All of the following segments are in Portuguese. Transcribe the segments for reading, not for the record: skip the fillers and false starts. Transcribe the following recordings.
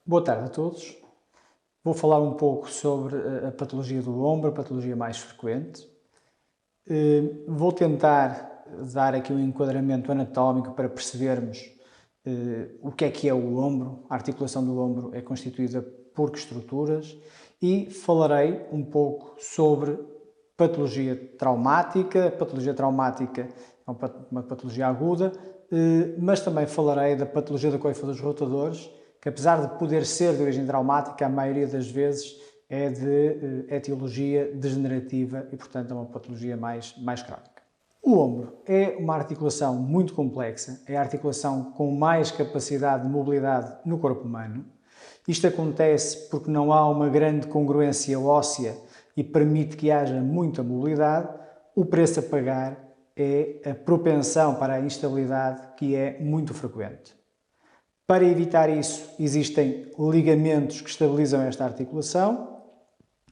Boa tarde a todos. Vou falar um pouco sobre a patologia do ombro, a patologia mais frequente. Vou tentar dar aqui um enquadramento anatómico para percebermos o que é o ombro. A articulação do ombro é constituída por que estruturas e falarei um pouco sobre patologia traumática. A patologia traumática é uma patologia aguda, mas também falarei da patologia da coifa dos rotadores, que apesar de poder ser de origem traumática, a maioria das vezes é de etiologia degenerativa e, portanto, é uma patologia mais crónica. O ombro é uma articulação muito complexa, é a articulação com mais capacidade de mobilidade no corpo humano. Isto acontece porque não há uma grande congruência óssea e permite que haja muita mobilidade. O preço a pagar é a propensão para a instabilidade, que é muito frequente. Para evitar isso, existem ligamentos que estabilizam esta articulação,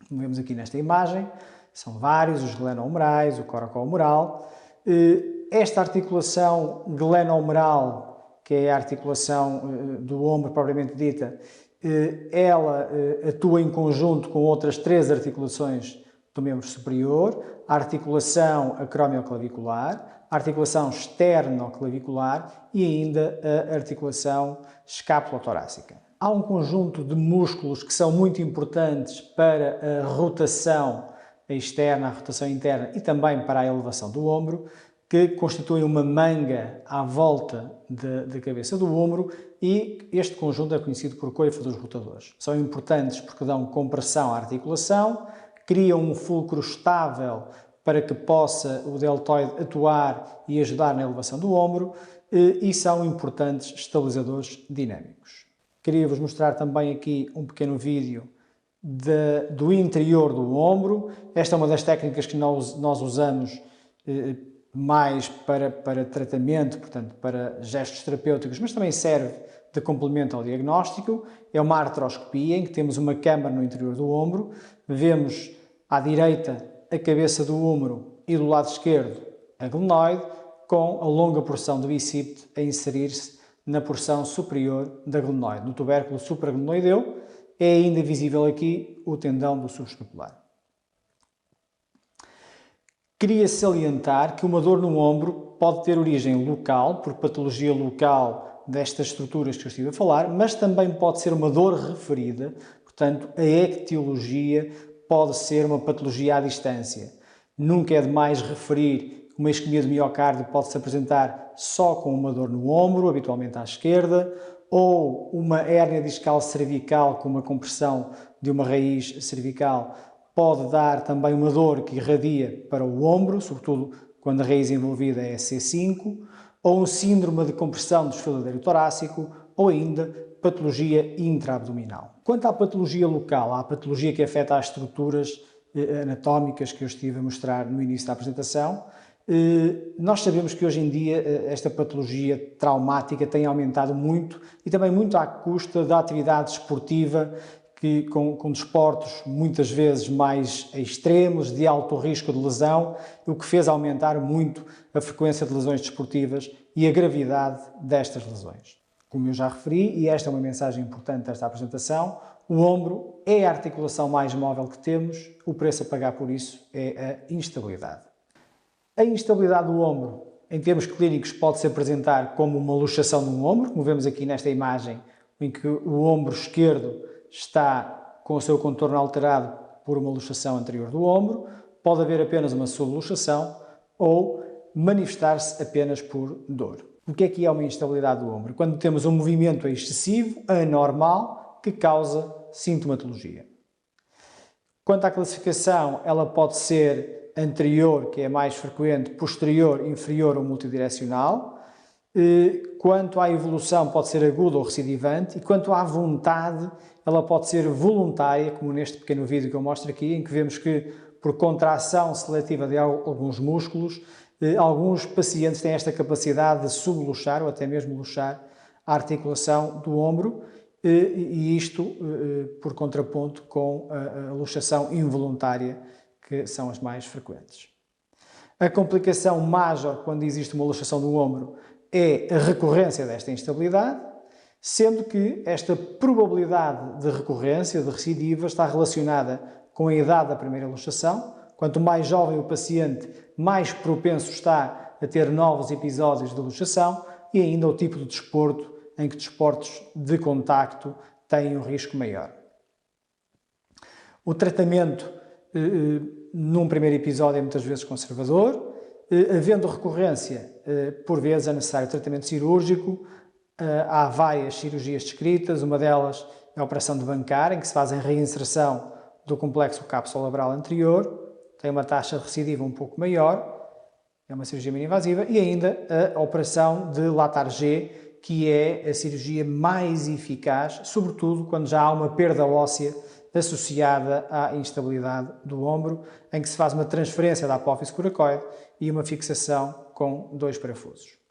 como vemos aqui nesta imagem, são vários, os glenohumerais, o coracohumeral. Esta articulação glenohumeral, que é a articulação do ombro propriamente dita, ela atua em conjunto com outras três articulações do membro superior, a articulação acromioclavicular, a articulação externo-clavicular e ainda a articulação escapulotorácica. Há um conjunto de músculos que são muito importantes para a rotação externa, a rotação interna e também para a elevação do ombro, que constituem uma manga à volta da cabeça do ombro, e este conjunto é conhecido por coifa dos rotadores. São importantes porque dão compressão à articulação, criam um fulcro estável para que possa o deltoide atuar e ajudar na elevação do ombro, e são importantes estabilizadores dinâmicos. Queria-vos mostrar também aqui um pequeno vídeo do interior do ombro. Esta é uma das técnicas que nós usamos mais para tratamento, portanto, para gestos terapêuticos, mas também serve de complemento ao diagnóstico. É uma artroscopia em que temos uma câmara no interior do ombro, vemos à direita a cabeça do ombro e do lado esquerdo a glenoide, com a longa porção do bíceps a inserir-se na porção superior da glenoide, no tubérculo supraglenoideu. É ainda visível aqui o tendão do subescapular. Queria salientar que uma dor no ombro pode ter origem local, por patologia local destas estruturas que eu estive a falar, mas também pode ser uma dor referida, portanto, a ectiologia pode ser uma patologia à distância. Nunca é demais referir que uma isquemia do miocárdio pode se apresentar só com uma dor no ombro, habitualmente à esquerda, ou uma hérnia discal cervical com uma compressão de uma raiz cervical pode dar também uma dor que irradia para o ombro, sobretudo quando a raiz envolvida é C5, ou um síndrome de compressão do desfiladeiro torácico, ou ainda patologia intraabdominal. Quanto à patologia local, à patologia que afeta as estruturas anatómicas que eu estive a mostrar no início da apresentação, nós sabemos que hoje em dia esta patologia traumática tem aumentado muito e também muito à custa da atividade esportiva, que com desportos muitas vezes mais extremos, de alto risco de lesão, o que fez aumentar muito a frequência de lesões desportivas e a gravidade destas lesões. Como eu já referi, e esta é uma mensagem importante desta apresentação, o ombro é a articulação mais móvel que temos, o preço a pagar por isso é a instabilidade. A instabilidade do ombro, em termos clínicos, pode-se apresentar como uma luxação no ombro, como vemos aqui nesta imagem, em que o ombro esquerdo está com o seu contorno alterado por uma luxação anterior do ombro, pode haver apenas uma subluxação ou manifestar-se apenas por dor. O que é uma instabilidade do ombro? Quando temos um movimento excessivo, anormal, que causa sintomatologia. Quanto à classificação, ela pode ser anterior, que é mais frequente, posterior, inferior ou multidirecional. Quanto à evolução, pode ser aguda ou recidivante, e quanto à vontade, ela pode ser voluntária, como neste pequeno vídeo que eu mostro aqui, em que vemos que, por contração seletiva de alguns músculos, alguns pacientes têm esta capacidade de subluxar ou até mesmo luxar a articulação do ombro, e isto por contraponto com a luxação involuntária, que são as mais frequentes. A complicação maior quando existe uma luxação do ombro é a recorrência desta instabilidade, sendo que esta probabilidade de recorrência, de recidiva, está relacionada com a idade da primeira luxação. Quanto mais jovem o paciente, mais propenso está a ter novos episódios de luxação e ainda o tipo de desporto, em que desportos de contacto têm um risco maior. O tratamento, num primeiro episódio, é muitas vezes conservador. Havendo recorrência, por vezes é necessário tratamento cirúrgico. Há várias cirurgias descritas, uma delas é a operação de Bancar, em que se faz a reinserção do complexo capsulolabral anterior, tem uma taxa de recidiva um pouco maior, é uma cirurgia mini-invasiva, e ainda a operação de Latarjet, que é a cirurgia mais eficaz, sobretudo quando já há uma perda óssea associada à instabilidade do ombro, em que se faz uma transferência da apófise coracoide e uma fixação com 2 parafusos.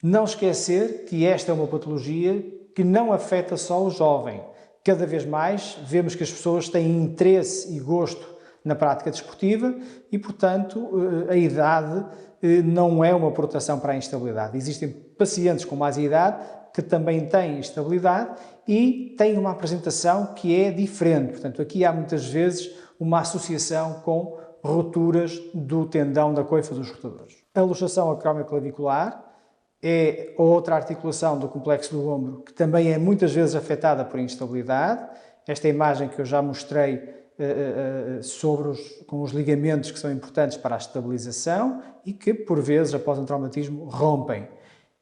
Não esquecer que esta é uma patologia que não afeta só o jovem. Cada vez mais vemos que as pessoas têm interesse e gosto na prática desportiva e, portanto, a idade não é uma proteção para a instabilidade. Existem pacientes com mais idade que também têm instabilidade e têm uma apresentação que é diferente. Portanto, aqui há muitas vezes uma associação com rupturas do tendão da coifa dos rotadores. A luxação acromioclavicular é outra articulação do complexo do ombro que também é muitas vezes afetada por instabilidade. Esta imagem que eu já mostrei com os ligamentos que são importantes para a estabilização e que, por vezes, após um traumatismo, rompem.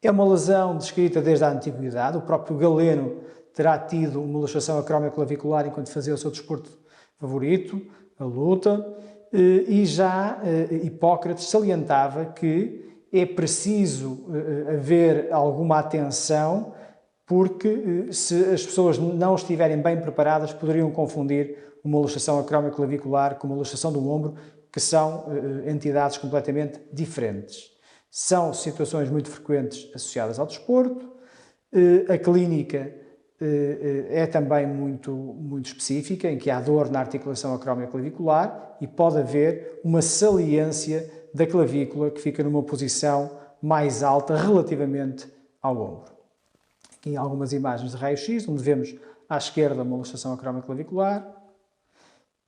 É uma lesão descrita desde a antiguidade. O próprio Galeno terá tido uma luxação acromioclavicular enquanto fazia o seu desporto favorito, a luta, e já Hipócrates salientava que é preciso haver alguma atenção, porque se as pessoas não estiverem bem preparadas, poderiam confundir uma luxação acromioclavicular com uma luxação do ombro, que são entidades completamente diferentes. São situações muito frequentes associadas ao desporto. A clínica é também muito específica, em que há dor na articulação acromioclavicular e pode haver uma saliência da clavícula que fica numa posição mais alta relativamente ao ombro. Aqui algumas imagens de raio-x, onde vemos à esquerda uma luxação acromioclavicular.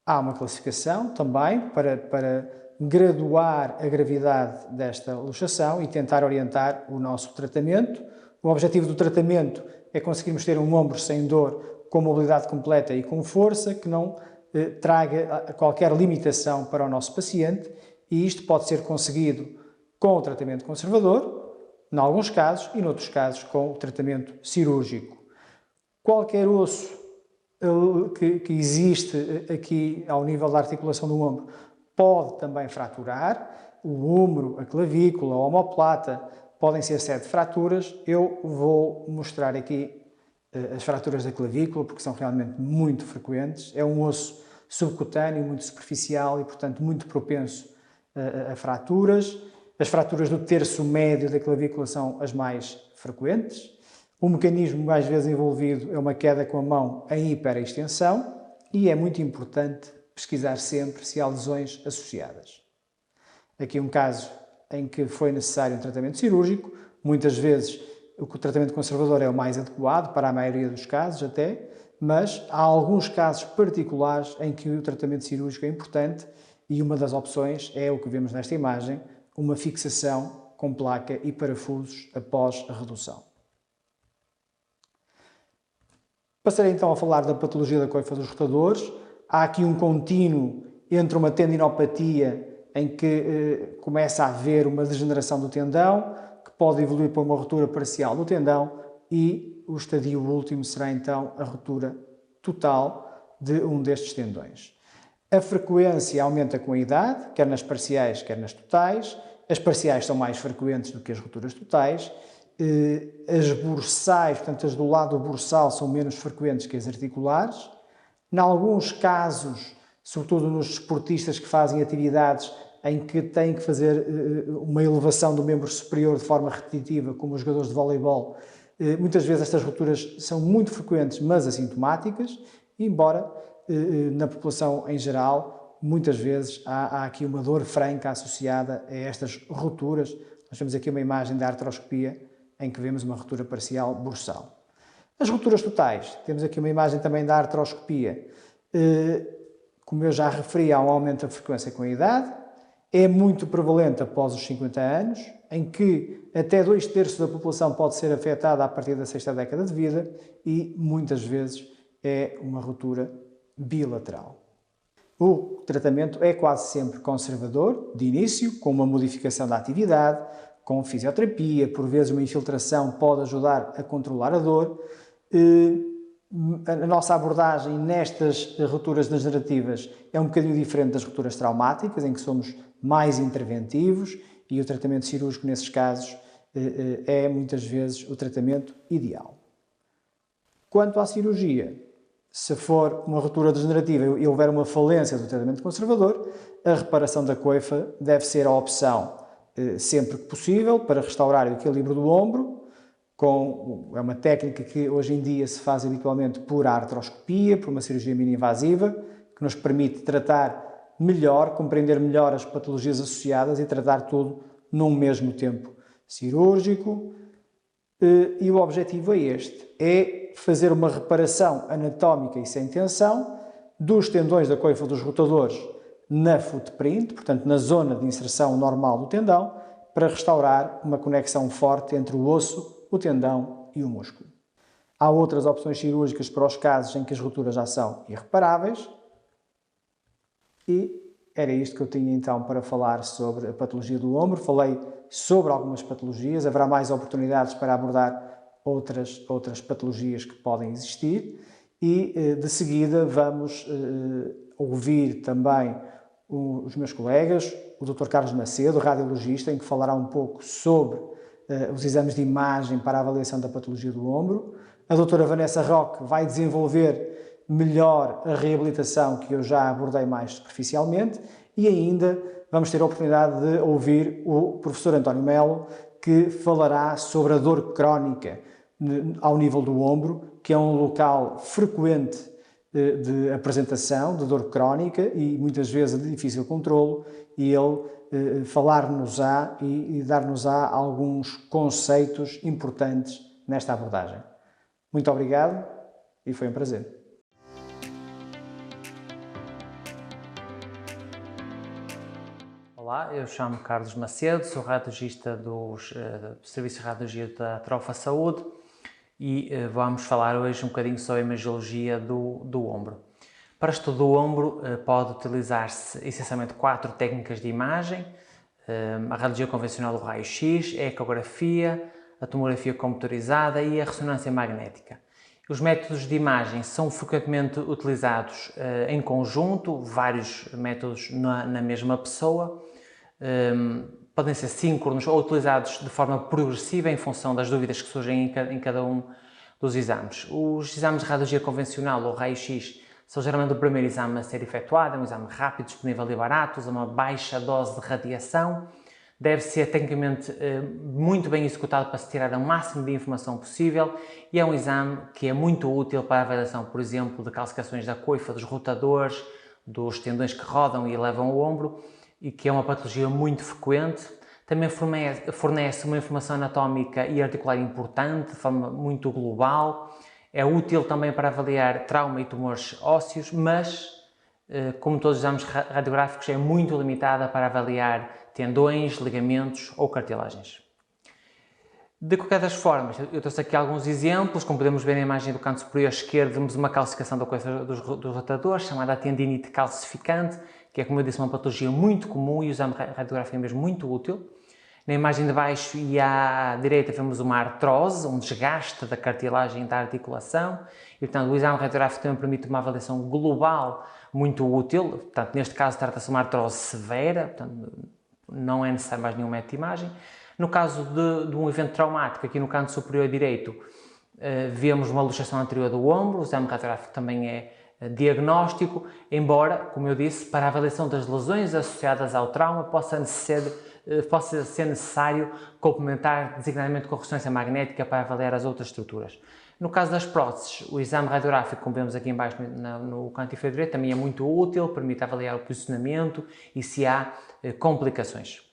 Há uma classificação também para graduar a gravidade desta luxação e tentar orientar o nosso tratamento. O objetivo do tratamento é conseguirmos ter um ombro sem dor, com mobilidade completa e com força, que não traga qualquer limitação para o nosso paciente, e isto pode ser conseguido com o tratamento conservador, em alguns casos, e noutros casos com o tratamento cirúrgico. Qualquer osso que existe aqui ao nível da articulação do ombro pode também fraturar. O ombro, a clavícula, a omoplata podem ser sede de fraturas. Eu vou mostrar aqui as fraturas da clavícula, porque são realmente muito frequentes. É um osso subcutâneo, muito superficial e, portanto, muito propenso a fraturas. As fraturas do terço médio da clavícula são as mais frequentes. O mecanismo mais vezes envolvido é uma queda com a mão em hiperextensão e é muito importante pesquisar sempre se há lesões associadas. Aqui um caso em que foi necessário um tratamento cirúrgico. Muitas vezes o tratamento conservador é o mais adequado, para a maioria dos casos até, mas há alguns casos particulares em que o tratamento cirúrgico é importante e uma das opções é o que vemos nesta imagem, uma fixação com placa e parafusos após a redução. Passarei então a falar da patologia da coifa dos rotadores. Há aqui um contínuo entre uma tendinopatia em que começa a haver uma degeneração do tendão, que pode evoluir para uma ruptura parcial do tendão, e o estadio último será então a ruptura total de um destes tendões. A frequência aumenta com a idade, quer nas parciais, quer nas totais. As parciais são mais frequentes do que as rupturas totais. As bursais, portanto as do lado bursal, são menos frequentes que as articulares. Em alguns casos, sobretudo nos desportistas que fazem atividades em que têm que fazer uma elevação do membro superior de forma repetitiva, como os jogadores de voleibol, muitas vezes estas rupturas são muito frequentes, mas assintomáticas, embora na população em geral, muitas vezes há aqui uma dor franca associada a estas rupturas. Nós temos aqui uma imagem da artroscopia em que vemos uma ruptura parcial bursal. As rupturas totais, temos aqui uma imagem também da artroscopia. Como eu já referi, há um aumento da frequência com a idade, é muito prevalente após os 50 anos, em que até 2/3 da população pode ser afetada a partir da 6ª década de vida e muitas vezes é uma ruptura bilateral. O tratamento é quase sempre conservador, de início, com uma modificação da atividade, com fisioterapia, por vezes uma infiltração pode ajudar a controlar a dor. A nossa abordagem nestas rupturas degenerativas é um bocadinho diferente das rupturas traumáticas, em que somos mais interventivos e o tratamento cirúrgico nesses casos é muitas vezes o tratamento ideal. Quanto à cirurgia, se for uma ruptura degenerativa e houver uma falência do tratamento conservador, a reparação da coifa deve ser a opção sempre que possível para restaurar o equilíbrio do ombro. É uma técnica que hoje em dia se faz habitualmente por artroscopia, por uma cirurgia mini-invasiva, que nos permite tratar melhor, compreender melhor as patologias associadas e tratar tudo num mesmo tempo cirúrgico. E o objetivo é este, é fazer uma reparação anatómica e sem tensão dos tendões da coifa dos rotadores na footprint, portanto na zona de inserção normal do tendão, para restaurar uma conexão forte entre o osso, o tendão e o músculo. Há outras opções cirúrgicas para os casos em que as rupturas já são irreparáveis. E era isto que eu tinha então para falar sobre a patologia do ombro. Falei sobre algumas patologias, haverá mais oportunidades para abordar outras patologias que podem existir e de seguida vamos ouvir também os meus colegas, o Dr. Carlos Macedo, radiologista, em que falará um pouco sobre os exames de imagem para a avaliação da patologia do ombro. A doutora Vanessa Roque vai desenvolver melhor a reabilitação, que eu já abordei mais superficialmente, e ainda vamos ter a oportunidade de ouvir o professor António Melo, que falará sobre a dor crónica ao nível do ombro, que é um local frequente de apresentação de dor crónica e muitas vezes de difícil controlo, e ele falar-nos-á e dar-nos-á alguns conceitos importantes nesta abordagem. Muito obrigado e foi um prazer. Olá, eu chamo-me Carlos Macedo, sou radiologista do Serviço de Radiologia da Trofa Saúde e vamos falar hoje um bocadinho sobre a imagiologia do ombro. Para estudo do ombro pode utilizar-se essencialmente 4 técnicas de imagem: a radiologia convencional do raio-x, a ecografia, a tomografia computadorizada e a ressonância magnética. Os métodos de imagem são frequentemente utilizados em conjunto, vários métodos na mesma pessoa. Podem ser síncronos ou utilizados de forma progressiva em função das dúvidas que surgem em cada um dos exames. Os exames de radiologia convencional ou raio-x são geralmente o primeiro exame a ser efetuado, é um exame rápido, disponível e barato, usa uma baixa dose de radiação, deve ser tecnicamente muito bem executado para se tirar o máximo de informação possível e é um exame que é muito útil para a avaliação, por exemplo, de calcificações da coifa, dos rotadores, dos tendões que rodam e elevam o ombro, e que é uma patologia muito frequente. Também fornece uma informação anatómica e articular importante, de forma muito global. É útil também para avaliar trauma e tumores ósseos, mas, como todos os exames radiográficos, é muito limitada para avaliar tendões, ligamentos ou cartilagens. De qualquer das formas, eu trouxe aqui alguns exemplos. Como podemos ver na imagem do canto superior esquerdo, vemos uma calcificação da coifa dos rotadores, chamada tendinite calcificante, que é, como eu disse, uma patologia muito comum e o exame radiográfico é mesmo muito útil. Na imagem de baixo e à direita vemos uma artrose, um desgaste da cartilagem da articulação e, portanto, o exame radiográfico também permite uma avaliação global muito útil. Portanto, neste caso trata-se de uma artrose severa, portanto, não é necessário mais nenhum método de imagem. No caso de um evento traumático, aqui no canto superior direito, vemos uma luxação anterior do ombro, o exame radiográfico também é diagnóstico, embora, como eu disse, para a avaliação das lesões associadas ao trauma possa ser necessário complementar designadamente com a ressonância magnética para avaliar as outras estruturas. No caso das próteses, o exame radiográfico, como vemos aqui em baixo no canto inferior direito, também é muito útil, permite avaliar o posicionamento e se há complicações.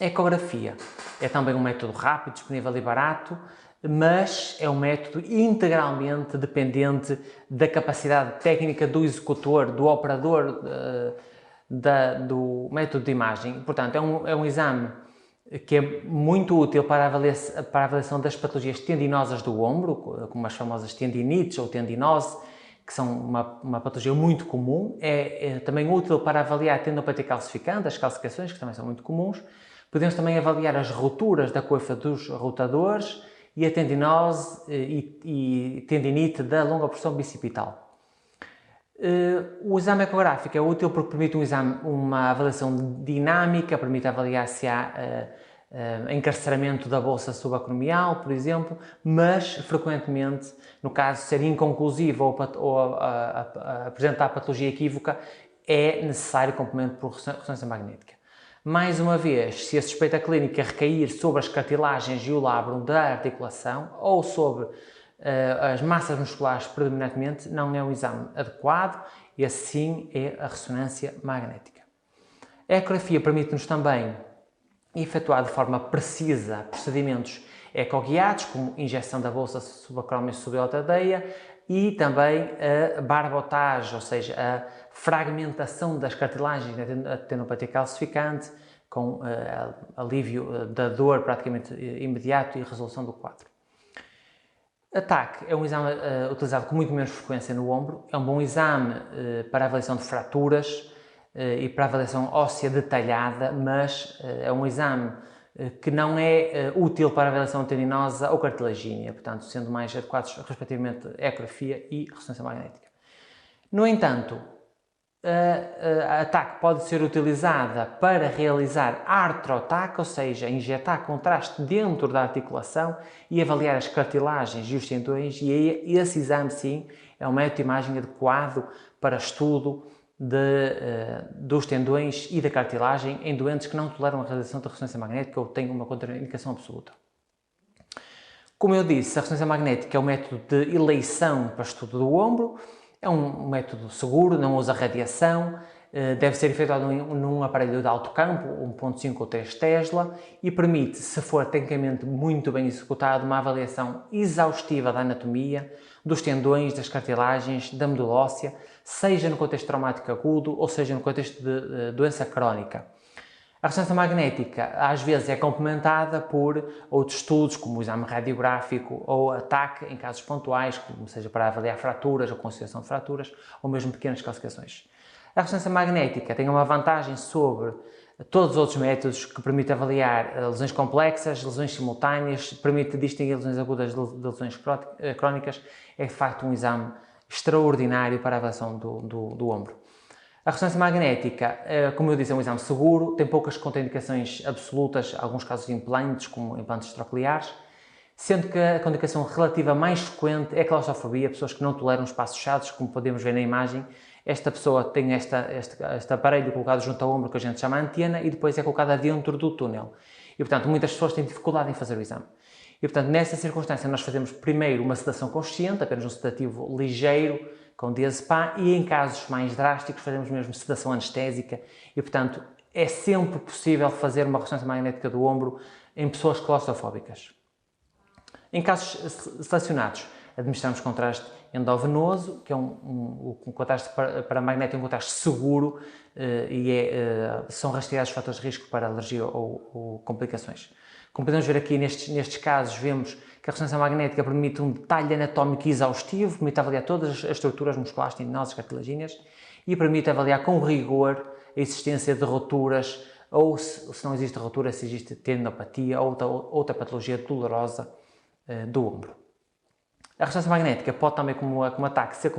A ecografia é também um método rápido, disponível e barato. mas é um método integralmente dependente da capacidade técnica do executor, do operador do método de imagem. Portanto, é um exame que é muito útil para a avaliação das patologias tendinosas do ombro, como as famosas tendinites ou tendinose, que são uma patologia muito comum. É também útil para avaliar a tendinopatia calcificante, as calcificações, que também são muito comuns. Podemos também avaliar as roturas da coifa dos rotadores e a tendinose e tendinite da longa porção bicipital. O exame ecográfico é útil porque permite uma avaliação dinâmica, permite avaliar se há encarceramento da bolsa subacromial, por exemplo, mas frequentemente, no caso de ser inconclusivo ou apresentar patologia equívoca, é necessário complemento por ressonância magnética. Mais uma vez, se a suspeita clínica recair sobre as cartilagens e o labrum da articulação ou sobre as massas musculares predominantemente, não é um exame adequado e assim é a ressonância magnética. A ecografia permite-nos também efetuar de forma precisa procedimentos ecoguiados, como injeção da bolsa subacrómia subaltadeia e também a barbotagem, ou seja, a fragmentação das cartilagens da tendinopatia calcificante, com alívio da dor praticamente imediato e resolução do quadro. A TAC é um exame utilizado com muito menos frequência no ombro, é um bom exame para a avaliação de fraturas e para a avaliação óssea detalhada, mas é um exame que não é útil para a avaliação tendinosa ou cartilagínea, portanto, sendo mais adequados respectivamente a ecografia e ressonância magnética. No entanto, a TAC pode ser utilizada para realizar artrotac, ou seja, injetar contraste dentro da articulação e avaliar as cartilagens e os tendões, e esse exame sim é um método de imagem adequado para estudo dos tendões e da cartilagem em doentes que não toleram a realização de ressonância magnética ou têm uma contraindicação absoluta. Como eu disse, a ressonância magnética é um método de eleição para estudo do ombro. É um método seguro, não usa radiação, deve ser efetuado num aparelho de alto campo, 1.5 ou 3 Tesla, e permite, se for tecnicamente muito bem executado, uma avaliação exaustiva da anatomia, dos tendões, das cartilagens, da medula óssea, seja no contexto traumático agudo ou seja no contexto de doença crónica. A ressonância magnética às vezes é complementada por outros estudos, como o exame radiográfico ou a TAC em casos pontuais, como seja para avaliar fraturas ou constituição de fraturas, ou mesmo pequenas calcificações. A ressonância magnética tem uma vantagem sobre todos os outros métodos que permite avaliar lesões complexas, lesões simultâneas, permite distinguir lesões agudas de lesões crónicas. É de facto um exame extraordinário para a avaliação do ombro. A ressonância magnética, como eu disse, é um exame seguro, tem poucas contraindicações absolutas, alguns casos de implantes, como implantes trocleares, sendo que a contraindicação relativa mais frequente é a claustrofobia, pessoas que não toleram espaços fechados, como podemos ver na imagem. Esta pessoa tem este aparelho colocado junto ao ombro, que a gente chama antena, e depois é colocada dentro do túnel. E, portanto, muitas pessoas têm dificuldade em fazer o exame. E, portanto, nessa circunstância, nós fazemos primeiro uma sedação consciente, apenas um sedativo ligeiro, com diazepam, e em casos mais drásticos fazemos mesmo sedação anestésica e, portanto, é sempre possível fazer uma ressonância magnética do ombro em pessoas claustrofóbicas. Em casos selecionados, administramos contraste endovenoso, que é um contraste paramagnético, um contraste seguro e são rastreados fatores de risco para alergia ou complicações. Como podemos ver aqui nestes casos, vemos que a ressonância magnética permite um detalhe anatómico exaustivo, permite avaliar todas as estruturas musculares, tendinosas, cartilagíneas e permite avaliar com rigor a existência de roturas ou, se não existe rotura, se existe tendinopatia ou outra patologia dolorosa do ombro. A ressonância magnética pode também, como a TAC, ser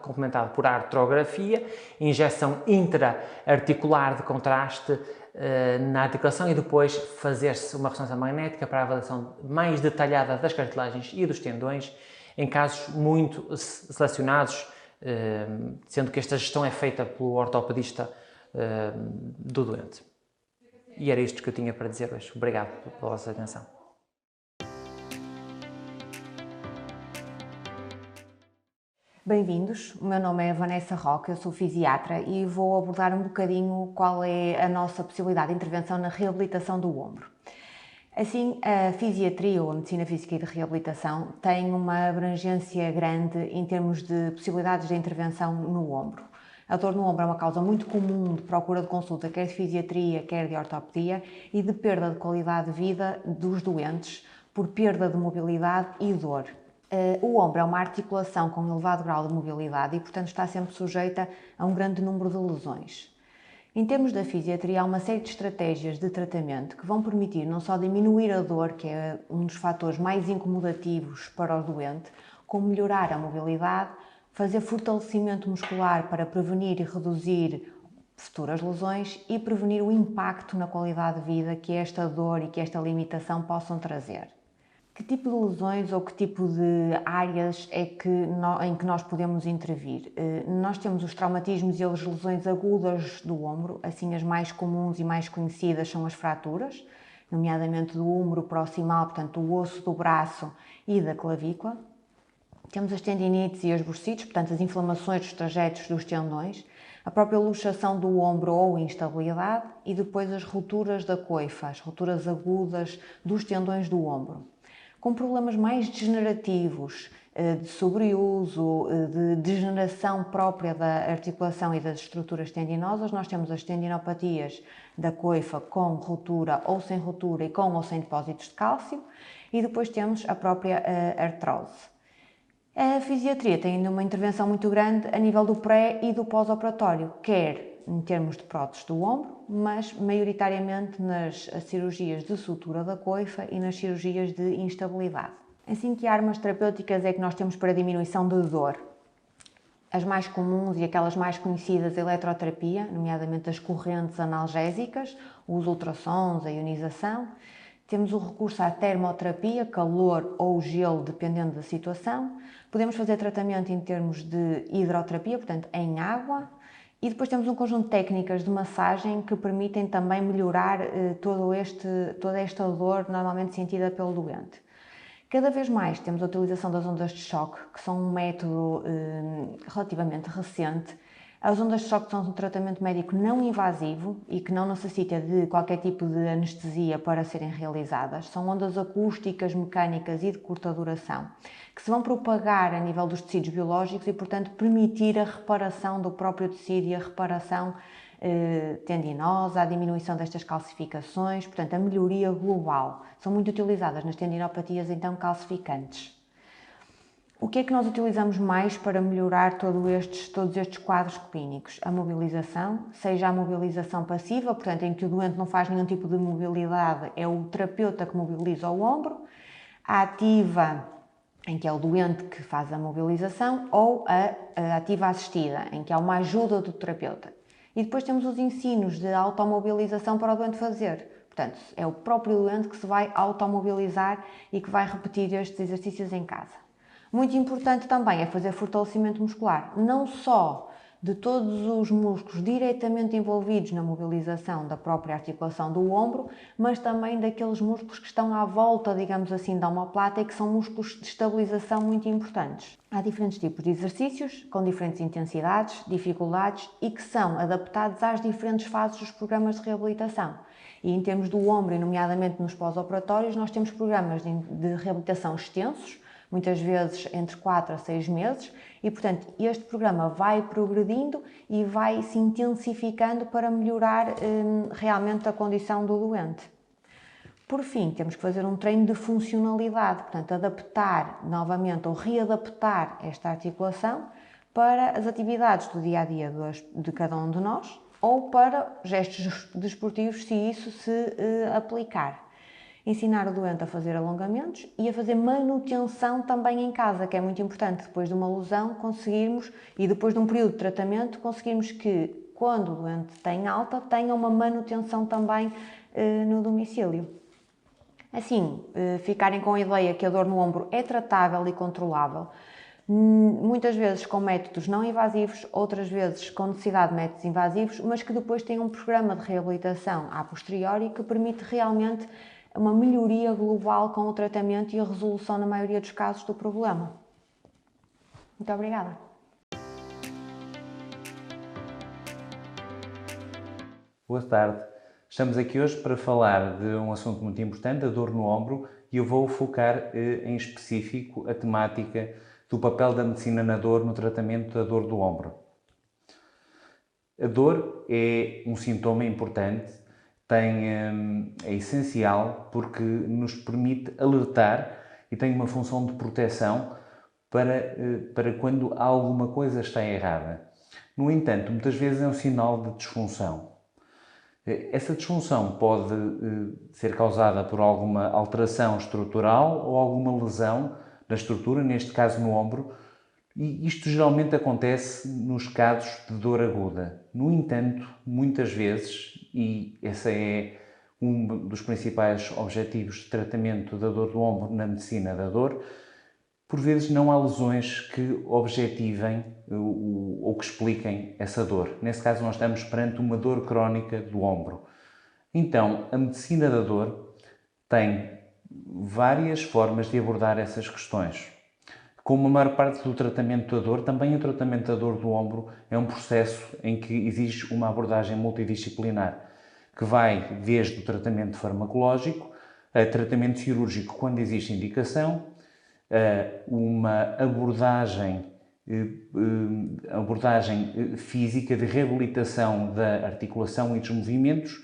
complementada por artrografia, injeção intra-articular de contraste na articulação e depois fazer-se uma ressonância magnética para a avaliação mais detalhada das cartilagens e dos tendões em casos muito selecionados, sendo que esta gestão é feita pelo ortopedista do doente. E era isto que eu tinha para dizer hoje. Obrigado pela vossa atenção. Bem-vindos, o meu nome é Vanessa Roque, eu sou fisiatra e vou abordar um bocadinho qual é a nossa possibilidade de intervenção na reabilitação do ombro. Assim, a fisiatria ou a medicina física e de reabilitação tem uma abrangência grande em termos de possibilidades de intervenção no ombro. A dor no ombro é uma causa muito comum de procura de consulta, quer de fisiatria, quer de ortopedia, e de perda de qualidade de vida dos doentes por perda de mobilidade e dor. O ombro é uma articulação com elevado grau de mobilidade e, portanto, está sempre sujeita a um grande número de lesões. Em termos da fisiatria, há uma série de estratégias de tratamento que vão permitir não só diminuir a dor, que é um dos fatores mais incomodativos para o doente, como melhorar a mobilidade, fazer fortalecimento muscular para prevenir e reduzir futuras lesões e prevenir o impacto na qualidade de vida que esta dor e que esta limitação possam trazer. Que tipo de lesões ou que tipo de áreas é em que nós podemos intervir? Nós temos os traumatismos e as lesões agudas do ombro, assim as mais comuns e mais conhecidas são as fraturas, nomeadamente do ombro proximal, portanto do osso do braço e da clavícula. Temos as tendinites e as bursites, portanto as inflamações dos trajetos dos tendões, a própria luxação do ombro ou instabilidade e depois as rupturas da coifa, as rupturas agudas dos tendões do ombro. Com problemas mais degenerativos, de sobreuso, de degeneração própria da articulação e das estruturas tendinosas, nós temos as tendinopatias da coifa com ruptura ou sem ruptura e com ou sem depósitos de cálcio, e depois temos a própria artrose. A fisiatria tem ainda uma intervenção muito grande a nível do pré e do pós-operatório, quer em termos de próteses do ombro, mas maioritariamente nas cirurgias de sutura da coifa e nas cirurgias de instabilidade. Assim, que armas terapêuticas é que nós temos para diminuição de dor? As mais comuns e aquelas mais conhecidas, a eletroterapia, nomeadamente as correntes analgésicas, os ultrassons, a ionização. Temos o recurso à termoterapia, calor ou gelo, dependendo da situação. Podemos fazer tratamento em termos de hidroterapia, portanto, em água. E depois temos um conjunto de técnicas de massagem que permitem também melhorar toda esta dor normalmente sentida pelo doente. Cada vez mais temos a utilização das ondas de choque, que são um método relativamente recente. As ondas de choque são um tratamento médico não invasivo e que não necessita de qualquer tipo de anestesia para serem realizadas. São ondas acústicas, mecânicas e de curta duração, que se vão propagar a nível dos tecidos biológicos e, portanto, permitir a reparação do próprio tecido e a reparação tendinosa, a diminuição destas calcificações, portanto, a melhoria global. São muito utilizadas nas tendinopatias, então, calcificantes. O que é que nós utilizamos mais para melhorar todos estes quadros clínicos? A mobilização, seja a mobilização passiva, portanto, em que o doente não faz nenhum tipo de mobilidade, é o terapeuta que mobiliza o ombro. A ativa, em que é o doente que faz a mobilização, ou a ativa assistida, em que há uma ajuda do terapeuta. E depois temos os ensinos de automobilização para o doente fazer. Portanto, é o próprio doente que se vai automobilizar e que vai repetir estes exercícios em casa. Muito importante também é fazer fortalecimento muscular, não só de todos os músculos diretamente envolvidos na mobilização da própria articulação do ombro, mas também daqueles músculos que estão à volta, digamos assim, da omoplata e que são músculos de estabilização muito importantes. Há diferentes tipos de exercícios, com diferentes intensidades, dificuldades e que são adaptados às diferentes fases dos programas de reabilitação. E em termos do ombro, e nomeadamente nos pós-operatórios, nós temos programas de reabilitação extensos, muitas vezes entre 4 a 6 meses, e portanto este programa vai progredindo e vai se intensificando para melhorar realmente a condição do doente. Por fim, temos que fazer um treino de funcionalidade, portanto adaptar novamente ou readaptar esta articulação para as atividades do dia-a-dia de cada um de nós ou para gestos desportivos, se isso se aplicar. Ensinar o doente a fazer alongamentos e a fazer manutenção também em casa, que é muito importante. Depois de uma lesão conseguirmos, e depois de um período de tratamento, conseguirmos que, quando o doente tem alta, tenha uma manutenção também no domicílio. Assim, ficarem com a ideia que a dor no ombro é tratável e controlável, muitas vezes com métodos não invasivos, outras vezes com necessidade de métodos invasivos, mas que depois têm um programa de reabilitação a posteriori que permite realmente uma melhoria global com o tratamento e a resolução, na maioria dos casos, do problema. Muito obrigada. Boa tarde. Estamos aqui hoje para falar de um assunto muito importante, a dor no ombro, e eu vou focar em específico a temática do papel da medicina na dor no tratamento da dor do ombro. A dor é um sintoma importante, é essencial porque nos permite alertar e tem uma função de proteção para quando alguma coisa está errada. No entanto, muitas vezes é um sinal de disfunção. Essa disfunção pode ser causada por alguma alteração estrutural ou alguma lesão na estrutura, neste caso no ombro, e isto geralmente acontece nos casos de dor aguda. No entanto, muitas vezes, e esse é um dos principais objetivos de tratamento da dor do ombro na medicina da dor, por vezes não há lesões que objetivem ou que expliquem essa dor. Nesse caso, nós estamos perante uma dor crónica do ombro. Então, a medicina da dor tem várias formas de abordar essas questões. Como a maior parte do tratamento da dor, também o tratamento da dor do ombro é um processo em que exige uma abordagem multidisciplinar, que vai desde o tratamento farmacológico a tratamento cirúrgico quando existe indicação, uma abordagem física de reabilitação da articulação e dos movimentos,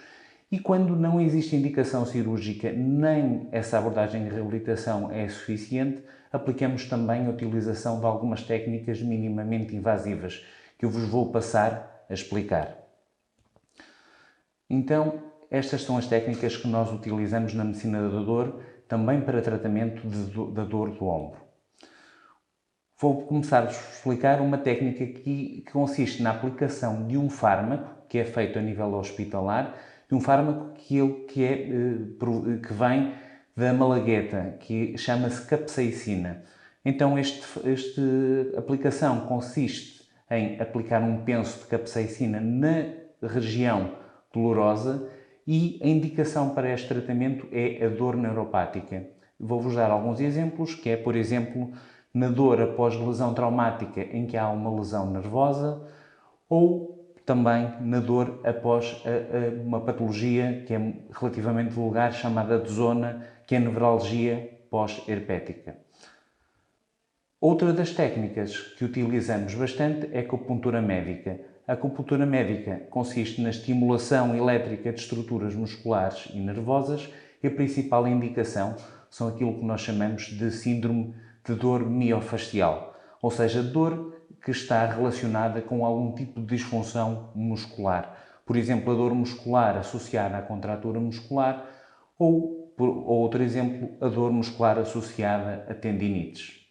e quando não existe indicação cirúrgica nem essa abordagem de reabilitação é suficiente, aplicamos também a utilização de algumas técnicas minimamente invasivas, que eu vos vou passar a explicar. Então, estas são as técnicas que nós utilizamos na medicina da dor, também para tratamento da dor do ombro. Vou começar a explicar uma técnica que consiste na aplicação de um fármaco, que é feito a nível hospitalar, de um fármaco que vem da malagueta, que chama-se capsaicina. Então, esta aplicação consiste em aplicar um penso de capsaicina na região dolorosa e a indicação para este tratamento é a dor neuropática. Vou-vos dar alguns exemplos, que é, por exemplo, na dor após lesão traumática em que há uma lesão nervosa ou também na dor após uma patologia que é relativamente vulgar, chamada de zona, que é a nevralgia pós-herpética. Outra das técnicas que utilizamos bastante é a acupuntura médica. A acupuntura médica consiste na estimulação elétrica de estruturas musculares e nervosas e a principal indicação são aquilo que nós chamamos de síndrome de dor miofascial, ou seja, dor que está relacionada com algum tipo de disfunção muscular. Por exemplo, a dor muscular associada à contratura muscular ou outro exemplo, a dor muscular associada a tendinites.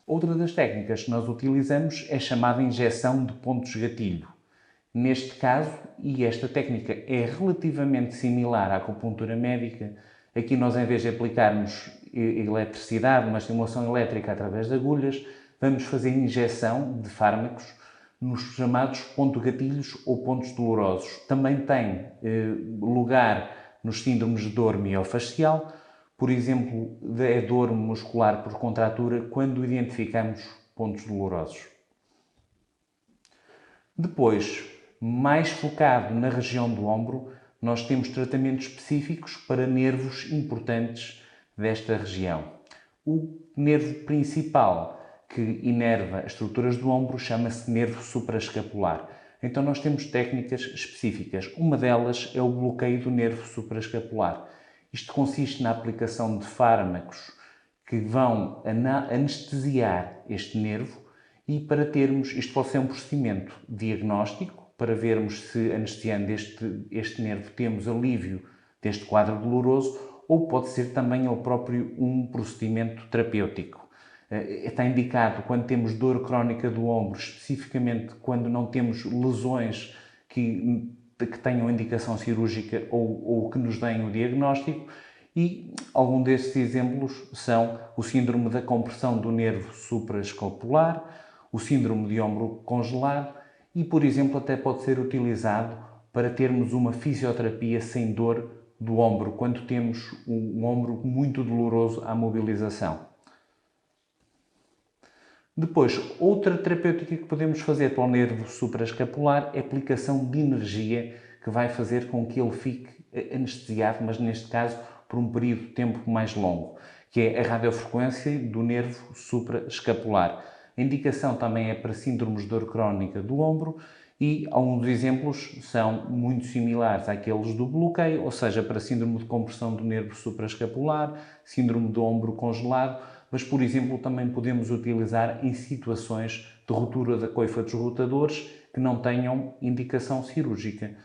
Outra das técnicas que nós utilizamos é chamada injeção de pontos-gatilho. Neste caso, e esta técnica é relativamente similar à acupuntura médica, aqui nós, em vez de aplicarmos eletricidade, uma estimulação elétrica através de agulhas, vamos fazer injeção de fármacos nos chamados pontos-gatilhos ou pontos dolorosos. Também tem lugar nos síndromes de dor miofascial, por exemplo, é dor muscular por contratura quando identificamos pontos dolorosos. Depois, mais focado na região do ombro, nós temos tratamentos específicos para nervos importantes desta região. O nervo principal que inerva as estruturas do ombro chama-se nervo supraescapular. Então nós temos técnicas específicas. Uma delas é o bloqueio do nervo supraescapular. Isto consiste na aplicação de fármacos que vão anestesiar este nervo e para termos, isto pode ser um procedimento diagnóstico, para vermos se anestesiando este nervo temos alívio deste quadro doloroso, ou pode ser também ele próprio um procedimento terapêutico. Está indicado quando temos dor crónica do ombro, especificamente quando não temos lesões que tenham indicação cirúrgica ou que nos deem o diagnóstico, e algum destes exemplos são o síndrome da compressão do nervo supraescapular, o síndrome de ombro congelado e, por exemplo, até pode ser utilizado para termos uma fisioterapia sem dor do ombro, quando temos um ombro muito doloroso à mobilização. Depois, outra terapêutica que podemos fazer para o nervo supraescapular é a aplicação de energia que vai fazer com que ele fique anestesiado, mas neste caso por um período de tempo mais longo, que é a radiofrequência do nervo supraescapular. A indicação também é para síndromes de dor crónica do ombro e alguns dos exemplos são muito similares àqueles do bloqueio, ou seja, para síndrome de compressão do nervo supraescapular, síndrome do ombro congelado, mas, por exemplo, também podemos utilizar em situações de ruptura da coifa dos rotadores que não tenham indicação cirúrgica.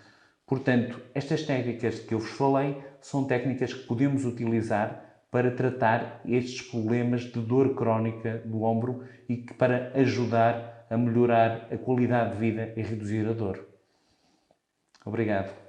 Portanto, estas técnicas que eu vos falei são técnicas que podemos utilizar para tratar estes problemas de dor crónica do ombro e que para ajudar a melhorar a qualidade de vida e reduzir a dor. Obrigado.